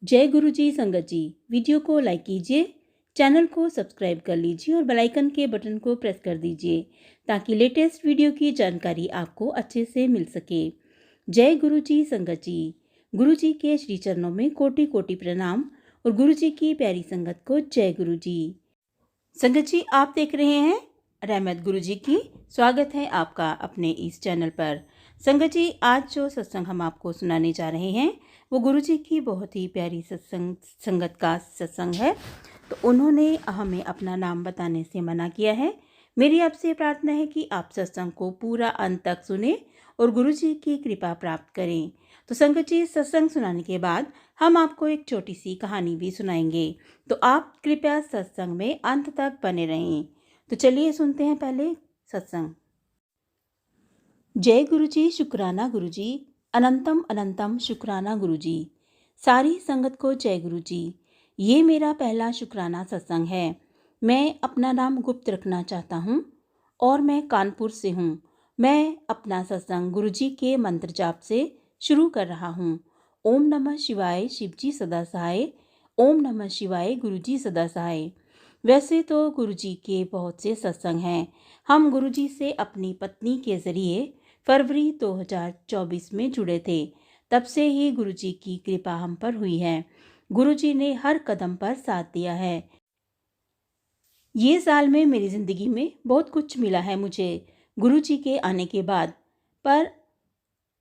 जय गुरु जी संगत जी। वीडियो को लाइक कीजिए, चैनल को सब्सक्राइब कर लीजिए और बेल आइकन के बटन को प्रेस कर दीजिए ताकि लेटेस्ट वीडियो की जानकारी आपको अच्छे से मिल सके। जय गुरु जी संगत जी। गुरु जी के श्री चरणों में कोटि कोटि प्रणाम और गुरु जी की प्यारी संगत को जय गुरु जी। संगत जी, आप देख रहे हैं रहमत गुरु जी की। स्वागत है आपका अपने इस चैनल पर। संगत जी, आज जो सत्संग हम आपको सुनाने जा रहे हैं वो गुरु जी की बहुत ही प्यारी संगत का सत्संग है। तो उन्होंने हमें अपना नाम बताने से मना किया है। मेरी आपसे प्रार्थना है कि आप सत्संग को पूरा अंत तक सुने और गुरु जी की कृपा प्राप्त करें। तो संगत जी, सत्संग सुनाने के बाद हम आपको एक छोटी सी कहानी भी सुनाएंगे, तो आप कृपया सत्संग में अंत तक बने रहें। तो चलिए सुनते हैं पहले सत्संग। जय गुरु जी, शुक्राना गुरु जी, अनंतम अनंतम शुक्राना गुरु जी। सारी संगत को जय गुरु जी। ये मेरा पहला शुक्राना सत्संग है। मैं अपना नाम गुप्त रखना चाहता हूँ और मैं कानपुर से हूँ। मैं अपना सत्संग गुरु जी के मंत्र जाप से शुरू कर रहा हूँ। ओम नमः शिवाय, शिव जी सदा सहाय। ओम नमः शिवाय, गुरु जी सदा सहाय। वैसे तो गुरु जी के बहुत से सत्संग हैं। हम गुरु जी से अपनी पत्नी के ज़रिए फरवरी 2024 में जुड़े थे। तब से ही गुरु जी की कृपा हम पर हुई है। गुरु जी ने हर कदम पर साथ दिया है। ये साल में मेरी ज़िंदगी में बहुत कुछ मिला है मुझे गुरु जी के आने के बाद। पर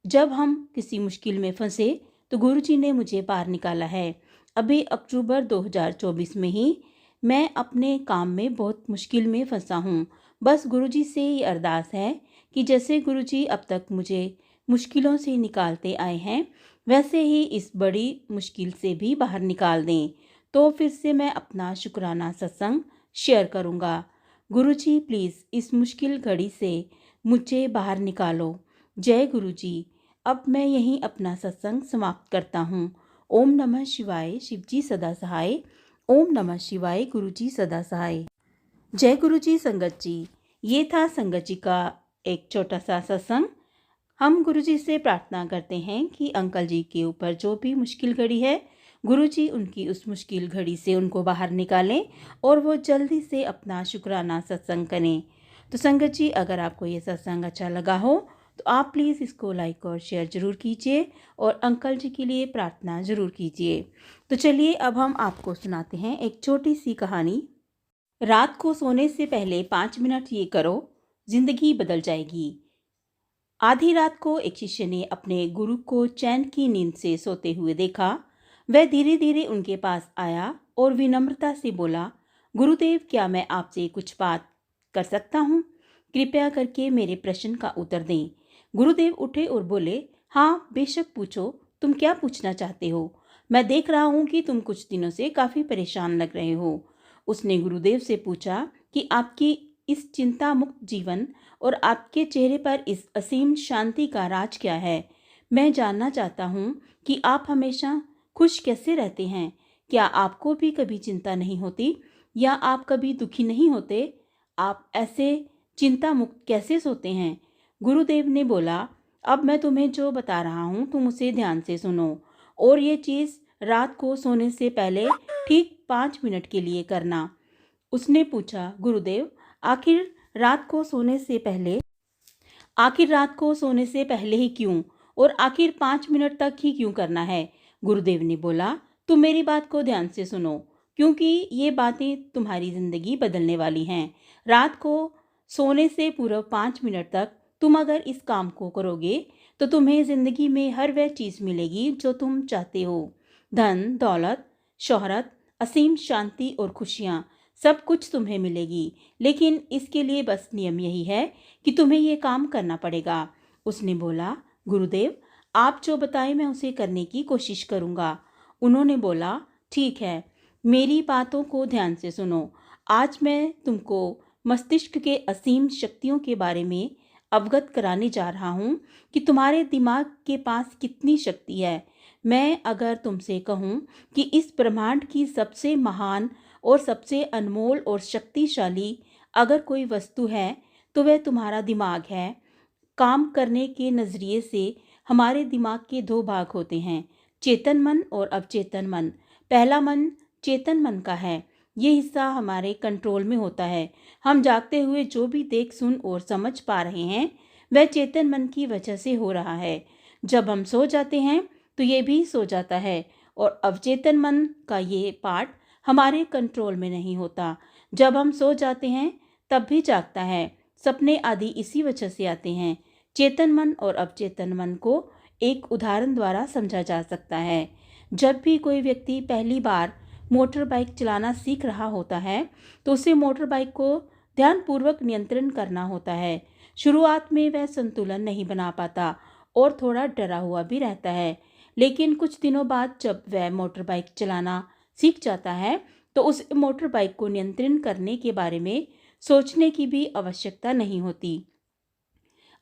जब हम किसी मुश्किल में फंसे तो गुरु जी ने मुझे पार निकाला है। अभी अक्टूबर 2024 में ही मैं अपने काम में बहुत मुश्किल में फंसा हूँ। बस गुरु जी से ये अरदास है कि जैसे गुरु जी अब तक मुझे मुश्किलों से निकालते आए हैं, वैसे ही इस बड़ी मुश्किल से भी बाहर निकाल दें। तो फिर से मैं अपना शुक्राना सत्संग शेयर करूँगा। गुरु जी, प्लीज़ इस मुश्किल घड़ी से मुझे बाहर निकालो। जय गुरु जी। अब मैं यहीं अपना सत्संग समाप्त करता हूँ। ओम नमः शिवाय, शिव जी सदा सहाय। ओम नमः शिवाय, गुरु जी सदा सहाय। जय गुरु जी संगत जी। ये था संगत जी का एक छोटा सा सत्संग। हम गुरु जी से प्रार्थना करते हैं कि अंकल जी के ऊपर जो भी मुश्किल घड़ी है, गुरु जी उनकी उस मुश्किल घड़ी से उनको बाहर निकालें और वो जल्दी से अपना शुक्राना सत्संग करें। तो संगत जी, अगर आपको ये सत्संग अच्छा लगा हो तो आप प्लीज़ इसको लाइक और शेयर ज़रूर कीजिए और अंकल जी के लिए प्रार्थना ज़रूर कीजिए। तो चलिए अब हम आपको सुनाते हैं एक छोटी सी कहानी। रात को सोने से पहले 5 मिनट ये करो, जिंदगी बदल जाएगी। आधी रात को एक शिष्य ने अपने गुरु को चैन की नींद से सोते हुए देखा। वह धीरे धीरे उनके पास आया और विनम्रता से बोला, गुरुदेव, क्या मैं आपसे कुछ बात कर सकता हूँ? कृपया करके मेरे प्रश्न का उत्तर दें। गुरुदेव उठे और बोले, हाँ बेशक पूछो, तुम क्या पूछना चाहते हो? मैं देख रहा हूँ कि तुम कुछ दिनों से काफ़ी परेशान लग रहे हो। उसने गुरुदेव से पूछा कि आपकी इस चिंता मुक्त जीवन और आपके चेहरे पर इस असीम शांति का राज क्या है? मैं जानना चाहता हूँ कि आप हमेशा खुश कैसे रहते हैं। क्या आपको भी कभी चिंता नहीं होती या आप कभी दुखी नहीं होते? आप ऐसे चिंता मुक्त कैसे सोते हैं? गुरुदेव ने बोला, अब मैं तुम्हें जो बता रहा हूँ तुम उसे ध्यान से सुनो और ये चीज़ रात को सोने से पहले ठीक 5 मिनट के लिए करना। उसने पूछा, गुरुदेव, आखिर रात को सोने से पहले ही क्यों, और आखिर 5 मिनट तक ही क्यों करना है? गुरुदेव ने बोला, तुम मेरी बात को ध्यान से सुनो, क्योंकि ये बातें तुम्हारी ज़िंदगी बदलने वाली हैं। रात को सोने से पूर्व 5 मिनट तक तुम अगर इस काम को करोगे तो तुम्हें ज़िंदगी में हर वह चीज़ मिलेगी जो तुम चाहते हो। धन दौलत, शोहरत, असीम शांति और खुशियाँ, सब कुछ तुम्हें मिलेगी। लेकिन इसके लिए बस नियम यही है कि तुम्हें ये काम करना पड़ेगा। उसने बोला, गुरुदेव, आप जो बताएं मैं उसे करने की कोशिश करूँगा। उन्होंने बोला, ठीक है, मेरी बातों को ध्यान से सुनो। आज मैं तुमको मस्तिष्क के असीम शक्तियों के बारे में अवगत कराने जा रहा हूँ कि तुम्हारे दिमाग के पास कितनी शक्ति है। मैं अगर तुमसे कहूँ कि इस ब्रह्मांड की सबसे महान और सबसे अनमोल और शक्तिशाली अगर कोई वस्तु है तो वह तुम्हारा दिमाग है। काम करने के नज़रिए से हमारे दिमाग के 2 भाग होते हैं, चेतन मन और अवचेतन मन। पहला मन चेतन मन का है। ये हिस्सा हमारे कंट्रोल में होता है। हम जागते हुए जो भी देख, सुन और समझ पा रहे हैं वह चेतन मन की वजह से हो रहा है। जब हम सो जाते हैं तो ये भी सो जाता है और अवचेतन मन का ये पार्ट हमारे कंट्रोल में नहीं होता। जब हम सो जाते हैं तब भी जागता है। सपने आदि इसी वजह से आते हैं। चेतन मन और अवचेतन मन को एक उदाहरण द्वारा समझा जा सकता है। जब भी कोई व्यक्ति पहली बार मोटर बाइक चलाना सीख रहा होता है तो उसे मोटर बाइक को ध्यानपूर्वक नियंत्रण करना होता है। शुरुआत में वह संतुलन नहीं बना पाता और थोड़ा डरा हुआ भी रहता है, लेकिन कुछ दिनों बाद जब वह मोटर बाइक चलाना सीख जाता है तो उस मोटर बाइक को नियंत्रण करने के बारे में सोचने की भी आवश्यकता नहीं होती।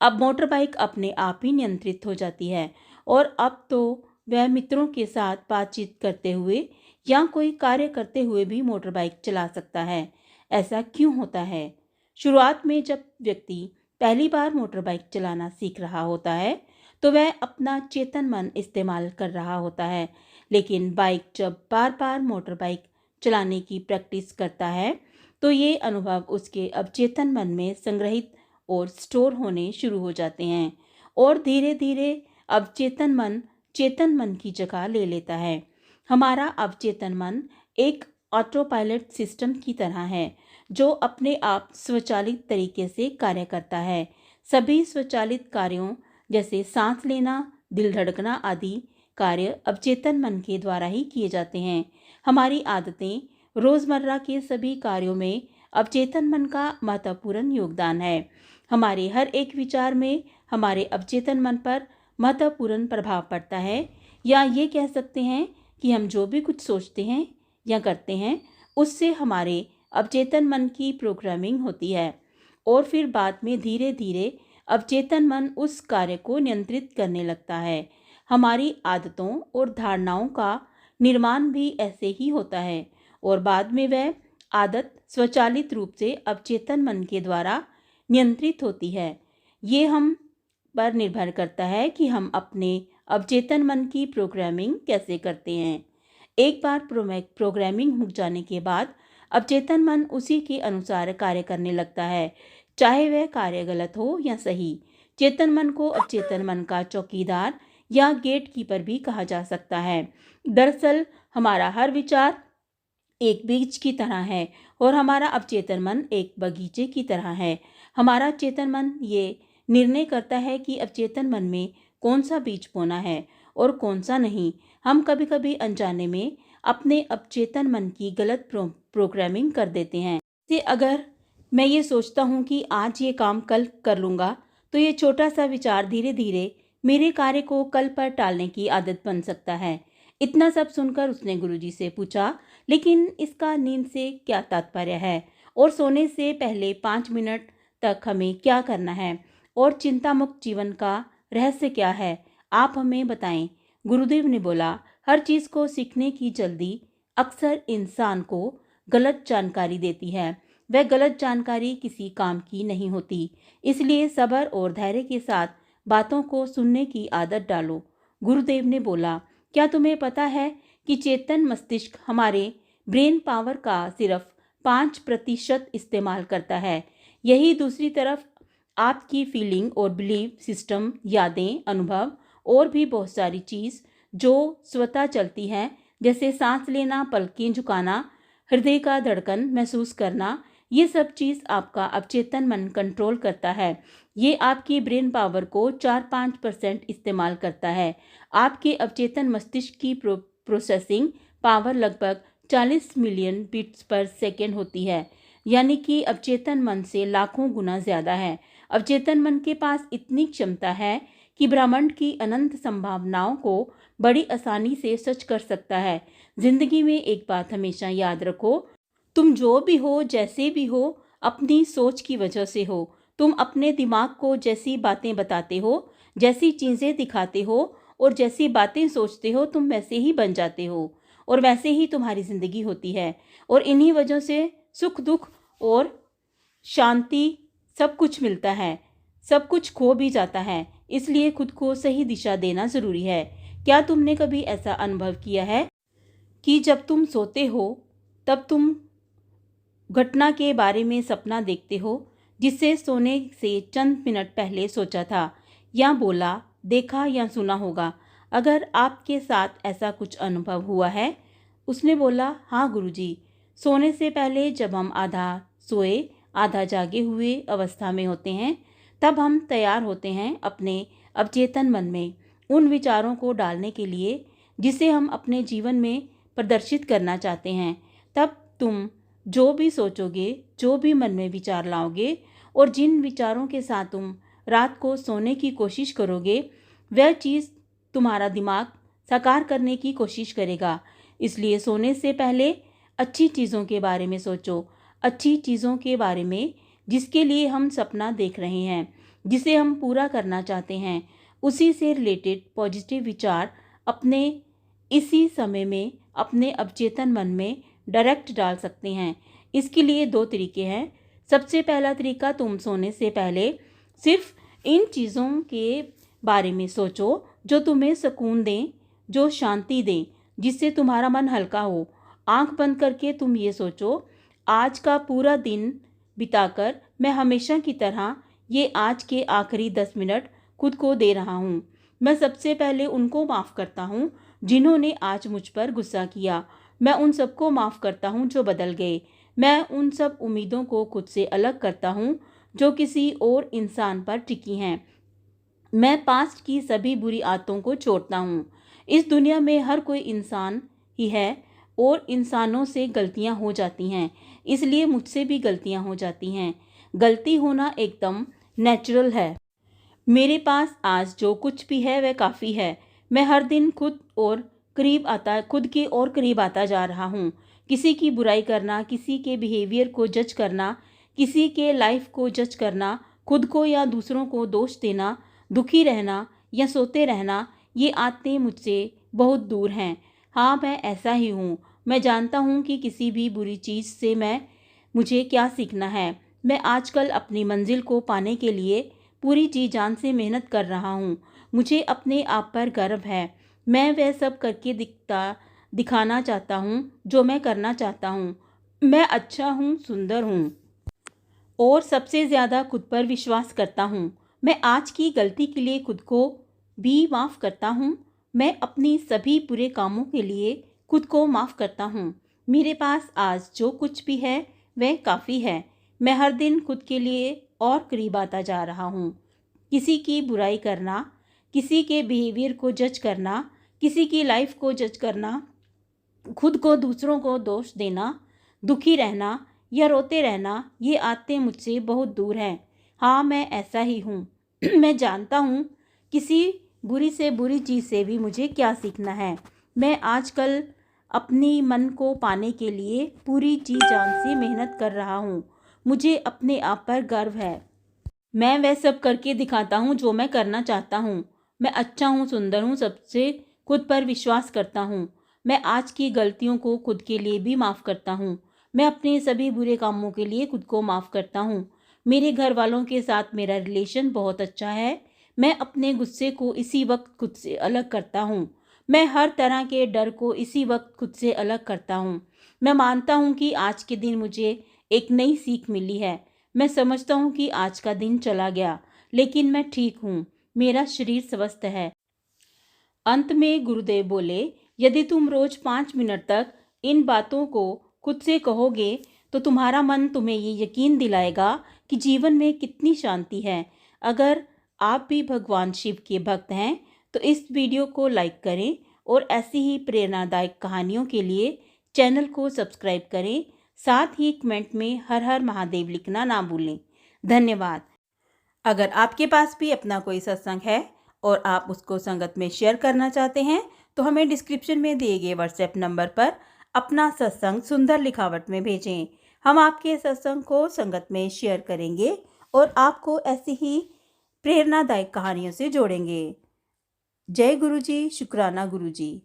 अब मोटर बाइक अपने आप ही नियंत्रित हो जाती है और अब तो वह मित्रों के साथ बातचीत करते हुए या कोई कार्य करते हुए भी मोटर बाइक चला सकता है। ऐसा क्यों होता है? शुरुआत में जब व्यक्ति पहली बार मोटर बाइक चलाना सीख रहा होता है तो वह अपना चेतन मन इस्तेमाल कर रहा होता है, लेकिन बाइक जब बार बार मोटर बाइक चलाने की प्रैक्टिस करता है तो ये अनुभव उसके अवचेतन मन में संग्रहित और स्टोर होने शुरू हो जाते हैं और धीरे धीरे अवचेतन मन चेतन मन की जगह ले लेता है। हमारा अवचेतन मन एक ऑटो पायलट सिस्टम की तरह है जो अपने आप स्वचालित तरीके से कार्य करता है। सभी स्वचालित कार्यों जैसे सांस लेना, दिल धड़कना आदि कार्य अवचेतन मन के द्वारा ही किए जाते हैं। हमारी आदतें, रोजमर्रा के सभी कार्यों में अवचेतन मन का महत्वपूर्ण योगदान है। हमारे हर एक विचार में हमारे अवचेतन मन पर महत्वपूर्ण प्रभाव पड़ता है, या ये कह सकते हैं कि हम जो भी कुछ सोचते हैं या करते हैं उससे हमारे अवचेतन मन की प्रोग्रामिंग होती है और फिर बाद में धीरे धीरे अवचेतन मन उस कार्य को नियंत्रित करने लगता है। हमारी आदतों और धारणाओं का निर्माण भी ऐसे ही होता है और बाद में वह आदत स्वचालित रूप से अवचेतन मन के द्वारा नियंत्रित होती है। ये हम पर निर्भर करता है कि हम अपने अवचेतन मन की प्रोग्रामिंग कैसे करते हैं। एक बार प्रोग्रामिंग हो जाने के बाद अवचेतन मन उसी के अनुसार कार्य करने लगता है, चाहे वह कार्य गलत हो या सही। चेतन मन को अवचेतन मन का चौकीदार या गेट कीपर भी कहा जा सकता है। दरअसल हमारा हर विचार एक बीज की तरह है और हमारा अवचेतन मन एक बगीचे की तरह है। हमारा चेतन मन ये निर्णय करता है कि अवचेतन मन में कौन सा बीज बोना है और कौन सा नहीं। हम कभी कभी अनजाने में अपने अवचेतन मन की गलत प्रोग्रामिंग कर देते हैं। जैसे अगर मैं ये सोचता हूँ कि आज ये काम कल कर लूँगा तो ये छोटा सा विचार धीरे धीरे मेरे कार्य को कल पर टालने की आदत बन सकता है। इतना सब सुनकर उसने गुरुजी से पूछा, लेकिन इसका नींद से क्या तात्पर्य है और सोने से पहले 5 मिनट तक हमें क्या करना है और चिंता मुक्त जीवन का रहस्य क्या है, आप हमें बताएं। गुरुदेव ने बोला, हर चीज़ को सीखने की जल्दी अक्सर इंसान को गलत जानकारी देती है। वह गलत जानकारी किसी काम की नहीं होती, इसलिए सब्र और धैर्य के साथ बातों को सुनने की आदत डालो। गुरुदेव ने बोला, क्या तुम्हें पता है कि चेतन मस्तिष्क हमारे ब्रेन पावर का सिर्फ 5% इस्तेमाल करता है। यही दूसरी तरफ आपकी फीलिंग और बिलीव सिस्टम, यादें, अनुभव और भी बहुत सारी चीज़ जो स्वतः चलती हैं, जैसे सांस लेना, पलकें झुकाना, हृदय का धड़कन महसूस करना, ये सब चीज़ आपका अवचेतन मन कंट्रोल करता है। ये आपकी ब्रेन पावर को 4-5% इस्तेमाल करता है। आपके अवचेतन मस्तिष्क की प्रोसेसिंग पावर लगभग 40 मिलियन बिट्स पर सेकेंड होती है, यानी कि अवचेतन मन से लाखों गुना ज़्यादा है। अवचेतन मन के पास इतनी क्षमता है कि ब्रह्मांड की अनंत संभावनाओं को बड़ी आसानी से सच कर सकता है। जिंदगी में एक बात हमेशा याद रखो, तुम जो भी हो, जैसे भी हो, अपनी सोच की वजह से हो। तुम अपने दिमाग को जैसी बातें बताते हो, जैसी चीज़ें दिखाते हो और जैसी बातें सोचते हो, तुम वैसे ही बन जाते हो और वैसे ही तुम्हारी ज़िंदगी होती है। और इन्हीं वजह से सुख, दुख और शांति सब कुछ मिलता है, सब कुछ खो भी जाता है। इसलिए खुद को सही दिशा देना ज़रूरी है। क्या तुमने कभी ऐसा अनुभव किया है कि जब तुम सोते हो तब तुम घटना के बारे में सपना देखते हो जिससे सोने से चंद मिनट पहले सोचा था या बोला, देखा या सुना होगा? अगर आपके साथ ऐसा कुछ अनुभव हुआ है। उसने बोला, हाँ गुरुजी, सोने से पहले जब हम आधा सोए आधा जागे हुए अवस्था में होते हैं तब हम तैयार होते हैं अपने अवचेतन मन में उन विचारों को डालने के लिए जिसे हम अपने जीवन में प्रदर्शित करना चाहते हैं। तब तुम जो भी सोचोगे, जो भी मन में विचार लाओगे और जिन विचारों के साथ तुम रात को सोने की कोशिश करोगे, वह चीज़ तुम्हारा दिमाग साकार करने की कोशिश करेगा। इसलिए सोने से पहले अच्छी चीज़ों के बारे में सोचो, अच्छी चीज़ों के बारे में जिसके लिए हम सपना देख रहे हैं, जिसे हम पूरा करना चाहते हैं, उसी से रिलेटेड पॉजिटिव विचार अपने इसी समय में अपने अवचेतन मन में डायरेक्ट डाल सकते हैं। इसके लिए 2 तरीके हैं। सबसे पहला तरीका, तुम सोने से पहले सिर्फ इन चीज़ों के बारे में सोचो जो तुम्हें सुकून दें, जो शांति दें, जिससे तुम्हारा मन हल्का हो। आंख बंद करके तुम ये सोचो, आज का पूरा दिन बिताकर मैं हमेशा की तरह ये आज के आखिरी 10 मिनट खुद को दे रहा हूँ। मैं सबसे पहले उनको माफ़ करता हूँ जिन्होंने आज मुझ पर गुस्सा किया। मैं उन सबको माफ़ करता हूँ जो बदल गए। मैं उन सब उम्मीदों को खुद से अलग करता हूँ जो किसी और इंसान पर टिकी हैं। मैं पास्ट की सभी बुरी आदतों को छोड़ता हूँ। इस दुनिया में हर कोई इंसान ही है और इंसानों से गलतियाँ हो जाती हैं, इसलिए मुझसे भी गलतियाँ हो जाती हैं। गलती होना एकदम नेचुरल है। मेरे पास आज जो कुछ भी है वह काफ़ी है। मैं हर दिन खुद के और करीब आता जा रहा हूँ। किसी की बुराई करना, किसी के बिहेवियर को जज करना, किसी के लाइफ को जज करना, खुद को या दूसरों को दोष देना, दुखी रहना या सोते रहना, ये आदतें मुझसे बहुत दूर हैं। हाँ, मैं ऐसा ही हूँ। मैं जानता हूँ कि किसी भी बुरी चीज़ से मुझे क्या सीखना है। मैं आजकल अपनी मंजिल को पाने के लिए पूरी जी जान से मेहनत कर रहा हूँ। मुझे अपने आप पर गर्व है। मैं वह सब करके दिखाना चाहता हूँ जो मैं करना चाहता हूँ। मैं अच्छा हूँ, सुंदर हूँ और सबसे ज़्यादा खुद पर विश्वास करता हूँ। मैं आज की गलती के लिए खुद को भी माफ़ करता हूँ। मैं अपनी सभी बुरे कामों के लिए खुद को माफ़ करता हूँ। मेरे पास आज जो कुछ भी है वह काफ़ी है। मैं हर दिन खुद के लिए और करीब आता जा रहा हूँ। किसी की बुराई करना, किसी के बिहेवियर को जज करना, किसी की लाइफ को जज करना, खुद को दूसरों को दोष देना, दुखी रहना या रोते रहना, ये आदतें मुझसे बहुत दूर हैं। हाँ, मैं ऐसा ही हूँ। मैं जानता हूँ किसी बुरी से बुरी चीज़ से भी मुझे क्या सीखना है। मैं आजकल अपनी मन को पाने के लिए पूरी जी जान से मेहनत कर रहा हूँ। मुझे अपने आप पर गर्व है। मैं वह सब करके दिखाता हूँ जो मैं करना चाहता हूँ। मैं अच्छा हूँ, सुंदर हूँ, सबसे खुद पर विश्वास करता हूँ। मैं आज की गलतियों को खुद के लिए भी माफ़ करता हूँ। मैं अपने सभी बुरे कामों के लिए खुद को माफ़ करता हूँ। मेरे घर वालों के साथ मेरा रिलेशन बहुत अच्छा है। मैं अपने गुस्से को इसी वक्त खुद से अलग करता हूँ। मैं हर तरह के डर को इसी वक्त खुद से अलग करता हूँ। मैं मानता हूँ कि आज के दिन मुझे एक नई सीख मिली है। मैं समझता हूँ कि आज का दिन चला गया, लेकिन मैं ठीक हूँ। मेरा शरीर स्वस्थ है। अंत में गुरुदेव बोले, यदि तुम रोज 5 मिनट तक इन बातों को खुद से कहोगे तो तुम्हारा मन तुम्हें ये यकीन दिलाएगा कि जीवन में कितनी शांति है। अगर आप भी भगवान शिव के भक्त हैं तो इस वीडियो को लाइक करें और ऐसी ही प्रेरणादायक कहानियों के लिए चैनल को सब्सक्राइब करें। साथ ही कमेंट में हर हर महादेव लिखना ना भूलें। धन्यवाद। अगर आपके पास भी अपना कोई सत्संग है और आप उसको संगत में शेयर करना चाहते हैं तो हमें डिस्क्रिप्शन में दिए गए व्हाट्सएप नंबर पर अपना सत्संग सुंदर लिखावट में भेजें। हम आपके सत्संग को संगत में शेयर करेंगे और आपको ऐसी ही प्रेरणादायक कहानियों से जोड़ेंगे। जय गुरु जी, शुक्राना गुरु जी।